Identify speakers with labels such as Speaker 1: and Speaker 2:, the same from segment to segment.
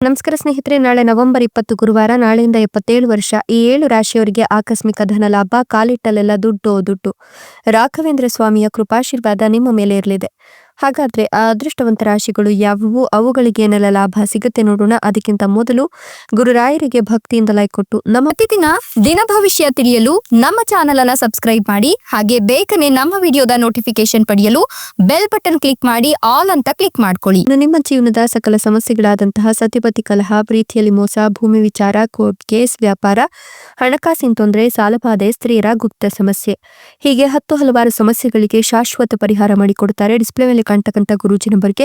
Speaker 1: ನಮಸ್ಕಾರ ಸ್ನೇಹಿತರೆ, ನಾಳೆ ನವೆಂಬರ್ 20 ಗುರುವಾರ. ನಾಳೆಯಿಂದ 77 ವರ್ಷ. ಈ 7 ರಾಶಿಯವರಿಗೆ ಆಕಸ್ಮಿಕ ಧನ ಲಾಭ, ಕಾಲಿಟ್ಟಲೆಲ್ಲ ದುಡ್ಡು. ರಾಘವೇಂದ್ರ ಸ್ವಾಮಿಯ ಕೃಪಾಶೀರ್ವಾದ ನಿಮ್ಮ ಮೇಲೆ ಇರಲಿದೆ. ಹಾಗಾದ್ರೆ ಆ ಅದೃಷ್ಟವಂತ ರಾಶಿಗಳು ಯಾವುವು, ಅವುಗಳಿಗೆ ಏನೆಲ್ಲ ಲಾಭ ಸಿಗುತ್ತೆ ನೋಡೋಣ. ಅದಕ್ಕಿಂತ ಮೊದಲು ಗುರುರಾಯರಿಗೆ ಭಕ್ತಿಯಿಂದ ಲೈಕ್ ಕೊಟ್ಟು ನಮ್ಮ ಪ್ರತಿದಿನ ದಿನ ಭವಿಷ್ಯ ತಿಳಿಯಲು ನಮ್ಮ ಚಾನೆಲ್ ಅನ್ನ ಸಬ್ಸ್ಕ್ರೈಬ್ ಮಾಡಿ. ಹಾಗೆ ಬೇಗನೆ ನಮ್ಮ ವಿಡಿಯೋದ ನೋಟಿಫಿಕೇಶನ್ ಪಡೆಯಲು ಬೆಲ್ ಬಟನ್ ಕ್ಲಿಕ್ ಮಾಡಿ ಆಲ್ ಅಂತ ಕ್ಲಿಕ್ ಮಾಡ್ಕೊಳ್ಳಿ. ನಿಮ್ಮ ಜೀವನದ ಸಕಲ ಸಮಸ್ಯೆಗಳಾದಂತಹ ಸತಿಪತಿ ಕಲಹ, ಪ್ರೀತಿಯಲ್ಲಿ ಮೋಸ, ಭೂಮಿ ವಿಚಾರ, ಕೋರ್ಟ್ ಕೇಸ್, ವ್ಯಾಪಾರ, ಹಣಕಾಸಿನ ತೊಂದರೆ, ಸಾಲಬಾಧೆ, ಸ್ತ್ರೀಯರ ಗುಪ್ತ ಸಮಸ್ಯೆ, ಹೀಗೆ ಹಲವಾರು ಸಮಸ್ಯೆಗಳಿಗೆ ಶಾಶ್ವತ ಪರಿಹಾರ ಮಾಡಿಕೊಡುತ್ತಾರೆ. ಡಿಸ್ಪ್ಲೇ ಮೇಲೆ ಕಾಣ್ತಕ್ಕಂಥ ಗುರೂಜಿ ನಂಬರ್ಗೆ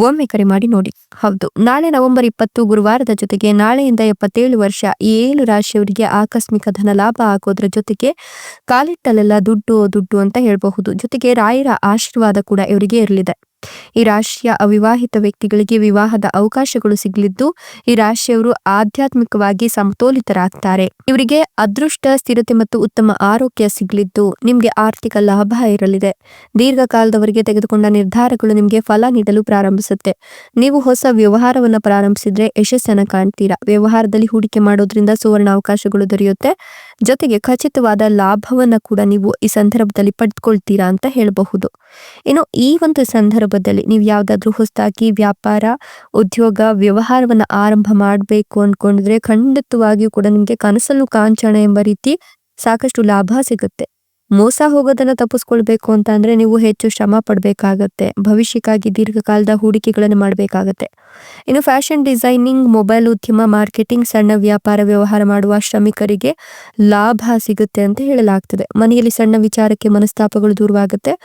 Speaker 1: ಒಮ್ಮೆ ಕರೆ ಮಾಡಿ ನೋಡಿ. ಹೌದು, ನಾಳೆ ನವೆಂಬರ್ 20 ಗುರುವಾರದ ಜೊತೆಗೆ ನಾಳೆಯಿಂದ 77 ವರ್ಷ ಈ 7 ರಾಶಿಯವರಿಗೆ ಆಕಸ್ಮಿಕ ಧನ ಲಾಭ ಆಗೋದ್ರ ಜೊತೆಗೆ ಕಾಲಿಟ್ಟಲೆಲ್ಲ ದುಡ್ಡು ಅಂತ ಹೇಳಬಹುದು. ಜೊತೆಗೆ ರಾಯರ ಆಶೀರ್ವಾದ ಕೂಡ ಇವರಿಗೆ ಇರಲಿದೆ. ಈ ರಾಶಿಯ ಅವಿವಾಹಿತ ವ್ಯಕ್ತಿಗಳಿಗೆ ವಿವಾಹದ ಅವಕಾಶಗಳು ಸಿಗಲಿದ್ದು, ಈ ರಾಶಿಯವರು ಆಧ್ಯಾತ್ಮಿಕವಾಗಿ ಸಮತೋಲಿತರಾಗ್ತಾರೆ. ಇವರಿಗೆ ಅದೃಷ್ಟ, ಸ್ಥಿರತೆ ಮತ್ತು ಉತ್ತಮ ಆರೋಗ್ಯ ಸಿಗಲಿದ್ದು, ನಿಮ್ಗೆ ಆರ್ಥಿಕ ಲಾಭ ಇರಲಿದೆ. ದೀರ್ಘಕಾಲದವರೆಗೆ ತೆಗೆದುಕೊಂಡ ನಿರ್ಧಾರಗಳು ನಿಮ್ಗೆ ಫಲ ನೀಡಲು ಪ್ರಾರಂಭಿಸುತ್ತೆ. ನೀವು ಹೊಸ ವ್ಯವಹಾರವನ್ನ ಪ್ರಾರಂಭಿಸಿದ್ರೆ ಯಶಸ್ಸನ್ನ ಕಾಣ್ತೀರಾ. ವ್ಯವಹಾರದಲ್ಲಿ ಹೂಡಿಕೆ ಮಾಡೋದ್ರಿಂದ ಸುವರ್ಣ ಅವಕಾಶಗಳು ದೊರೆಯುತ್ತೆ. ಜೊತೆಗೆ ಖಚಿತವಾದ ಲಾಭವನ್ನ ಕೂಡ ನೀವು ಈ ಸಂದರ್ಭದಲ್ಲಿ ಪಡೆದುಕೊಳ್ತೀರಾ ಅಂತ ಹೇಳಬಹುದು. ಇನ್ನು ಈ ಒಂದು ಸಂದರ್ಭದಲ್ಲಿ ನೀವು ಯಾವ್ದಾದ್ರು ಹೊಸದಾಗಿ ವ್ಯಾಪಾರ, ಉದ್ಯೋಗ, ವ್ಯವಹಾರವನ್ನ ಆರಂಭ ಮಾಡಬೇಕು ಅನ್ಕೊಂಡಿದ್ರೆ ಖಂಡಿತವಾಗಿಯೂ ಕೂಡ ನಿಮ್ಗೆ ಕನಸಲ್ಲೂ ಕಾಂಚನ ಎಂಬ ರೀತಿ ಸಾಕಷ್ಟು ಲಾಭ ಸಿಗುತ್ತೆ. ಮೋಸ ಹೋಗೋದನ್ನ ತಪ್ಪಿಸ್ಕೊಳ್ಬೇಕು ಅಂತ ಅಂದ್ರೆ ನೀವು ಹೆಚ್ಚು ಶ್ರಮ ಪಡ್ಬೇಕಾಗತ್ತೆ. ಭವಿಷ್ಯಕ್ಕಾಗಿ ದೀರ್ಘಕಾಲದ ಹೂಡಿಕೆಗಳನ್ನು ಮಾಡಬೇಕಾಗತ್ತೆ. ಇನ್ನು ಫ್ಯಾಷನ್ ಡಿಸೈನಿಂಗ್, ಮೊಬೈಲ್ ಉದ್ಯಮ, ಮಾರ್ಕೆಟಿಂಗ್, ಸಣ್ಣ ವ್ಯಾಪಾರ ವ್ಯವಹಾರ ಮಾಡುವ ಶ್ರಮಿಕರಿಗೆ ಲಾಭ ಸಿಗುತ್ತೆ ಅಂತ ಹೇಳಲಾಗ್ತದೆ. ಮನೆಯಲ್ಲಿ ಸಣ್ಣ ವಿಚಾರಕ್ಕೆ ಮನಸ್ತಾಪಗಳು ದೂರವಾಗುತ್ತೆ.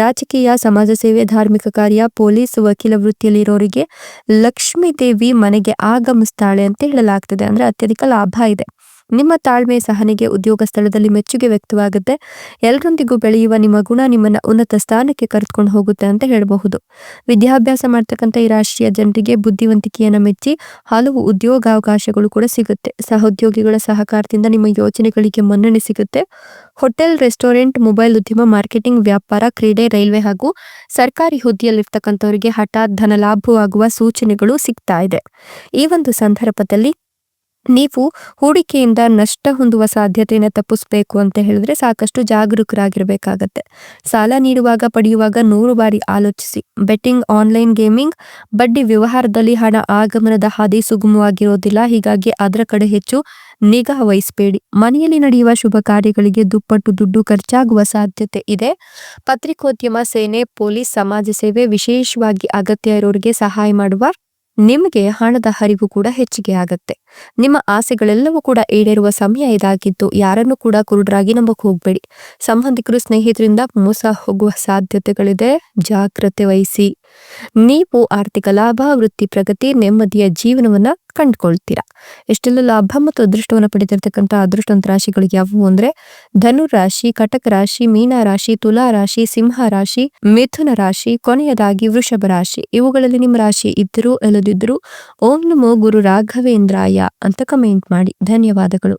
Speaker 1: ರಾಜಕೀಯ, ಸಮಾಜ ಸೇವೆ, ಧಾರ್ಮಿಕ ಕಾರ್ಯ, ಪೊಲೀಸ್, ವಕೀಲ ವೃತ್ತಿಯಲ್ಲಿರೋರಿಗೆ ಲಕ್ಷ್ಮೀ ದೇವಿ ಮನೆಗೆ ಆಗಮಿಸ್ತಾಳೆ ಅಂತ ಹೇಳಲಾಗ್ತದೆ. ಅಂದ್ರೆ ಅತ್ಯಧಿಕ ಲಾಭ ಇದೆ. ನಿಮ್ಮ ತಾಳ್ಮೆ, ಸಹನೆಗೆ ಉದ್ಯೋಗ ಸ್ಥಳದಲ್ಲಿ ಮೆಚ್ಚುಗೆ ವ್ಯಕ್ತವಾಗುತ್ತೆ. ಎಲ್ಲರೊಂದಿಗೂ ಬೆಳೆಯುವ ನಿಮ್ಮ ಗುಣ ನಿಮ್ಮನ್ನ ಉನ್ನತ ಸ್ಥಾನಕ್ಕೆ ಕರೆದುಕೊಂಡು ಹೋಗುತ್ತೆ ಅಂತ ಹೇಳಬಹುದು. ವಿದ್ಯಾಭ್ಯಾಸ ಮಾಡ್ತಕ್ಕಂಥ ಈ ರಾಶಿಯ ಜನರಿಗೆ ಬುದ್ಧಿವಂತಿಕೆಯನ್ನ ಮೆಚ್ಚಿ ಹಲವು ಉದ್ಯೋಗಾವಕಾಶಗಳು ಕೂಡ ಸಿಗುತ್ತೆ. ಸಹೋದ್ಯೋಗಿಗಳ ಸಹಕಾರದಿಂದ ನಿಮ್ಮ ಯೋಜನೆಗಳಿಗೆ ಮನ್ನಣೆ ಸಿಗುತ್ತೆ. ಹೋಟೆಲ್, ರೆಸ್ಟೋರೆಂಟ್, ಮೊಬೈಲ್ ಉದ್ಯಮ, ಮಾರ್ಕೆಟಿಂಗ್, ವ್ಯಾಪಾರ, ಕ್ರೀಡೆ, ರೈಲ್ವೆ ಹಾಗೂ ಸರ್ಕಾರಿ ಹುದ್ದೆಯಲ್ಲಿರ್ತಕ್ಕಂಥವರಿಗೆ ಹಠಾತ್ ಧನ ಲಾಭವಾಗುವ ಸೂಚನೆಗಳು ಸಿಗ್ತಾ ಇದೆ. ಈ ಒಂದು ಸಂದರ್ಭದಲ್ಲಿ ನೀವು ಹೂಡಿಕೆಯಿಂದ ನಷ್ಟ ಹೊಂದುವ ಸಾಧ್ಯತೆಯನ್ನು ತಪ್ಪಿಸಬೇಕು ಅಂತ ಹೇಳಿದ್ರೆ ಸಾಕಷ್ಟು ಜಾಗರೂಕರಾಗಿರ್ಬೇಕಾಗತ್ತೆ. ಸಾಲ ನೀಡುವಾಗ, ಪಡೆಯುವಾಗ 100 ಬಾರಿ ಆಲೋಚಿಸಿ. ಬೆಟ್ಟಿಂಗ್, ಆನ್ಲೈನ್ ಗೇಮಿಂಗ್, ಬಡ್ಡಿ ವ್ಯವಹಾರದಲ್ಲಿ ಹಣ ಆಗಮನದ ಹಾದಿ ಸುಗಮವಾಗಿರೋದಿಲ್ಲ. ಹೀಗಾಗಿ ಅದರ ಕಡೆ ಹೆಚ್ಚು ನಿಗಾ ವಹಿಸಬೇಡಿ. ಮನೆಯಲ್ಲಿ ನಡೆಯುವ ಶುಭ ಕಾರ್ಯಗಳಿಗೆ ದುಪ್ಪಟ್ಟು ದುಡ್ಡು ಖರ್ಚಾಗುವ ಸಾಧ್ಯತೆ ಇದೆ. ಪತ್ರಿಕೋದ್ಯಮ, ಸೇನೆ, ಪೊಲೀಸ್, ಸಮಾಜ ಸೇವೆ, ವಿಶೇಷವಾಗಿ ಅಗತ್ಯ ಇರೋರಿಗೆ ಸಹಾಯ ಮಾಡುವ ನಿಮಗೆ ಹಣದ ಹರಿವು ಕೂಡ ಹೆಚ್ಚಿಗೆ ಆಗತ್ತೆ. ನಿಮ್ಮ ಆಸೆಗಳೆಲ್ಲವೂ ಕೂಡ ಈಡೇರುವ ಸಮಯ ಇದಾಗಿದ್ದು, ಯಾರನ್ನು ಕೂಡ ಕುರುಡರಾಗಿ ನಂಬಕ್ಕೆ ಹೋಗ್ಬೇಡಿ. ಸಂಬಂಧಿಕರು, ಸ್ನೇಹಿತರಿಂದ ಮೋಸ ಹೋಗುವ ಸಾಧ್ಯತೆಗಳಿದೆ, ಜಾಗ್ರತೆ ವಹಿಸಿ. ನೀವು ಆರ್ಥಿಕ ಲಾಭ, ವೃತ್ತಿ ಪ್ರಗತಿ, ನೆಮ್ಮದಿಯ ಜೀವನವನ್ನ ಕಂಡುಕೊಳ್ತೀರಾ. ಎಷ್ಟೆಲ್ಲ ಲಾಭ ಮತ್ತು ಅದೃಷ್ಟವನ್ನು ಪಡೆದಿರ್ತಕ್ಕಂಥ ಅದೃಷ್ಟವಂತ ರಾಶಿಗಳು ಯಾವುವು ಅಂದ್ರೆ ಧನು ರಾಶಿ, ಕಟಕ ರಾಶಿ, ಮೀನ ರಾಶಿ, ತುಲಾ ರಾಶಿ, ಸಿಂಹ ರಾಶಿ, ಮಿಥುನ ರಾಶಿ, ಕೊನೆಯದಾಗಿ ವೃಷಭ ರಾಶಿ. ಇವುಗಳಲ್ಲಿ ನಿಮ್ಮ ರಾಶಿ ಇದ್ದರೂ ಇಲ್ಲದಿದ್ದರೂ ಓಂ ನಮೋ ಗುರು ರಾಘವೇಂದ್ರಾಯ ಅಂತ ಕಮೆಂಟ್ ಮಾಡಿ. ಧನ್ಯವಾದಗಳು.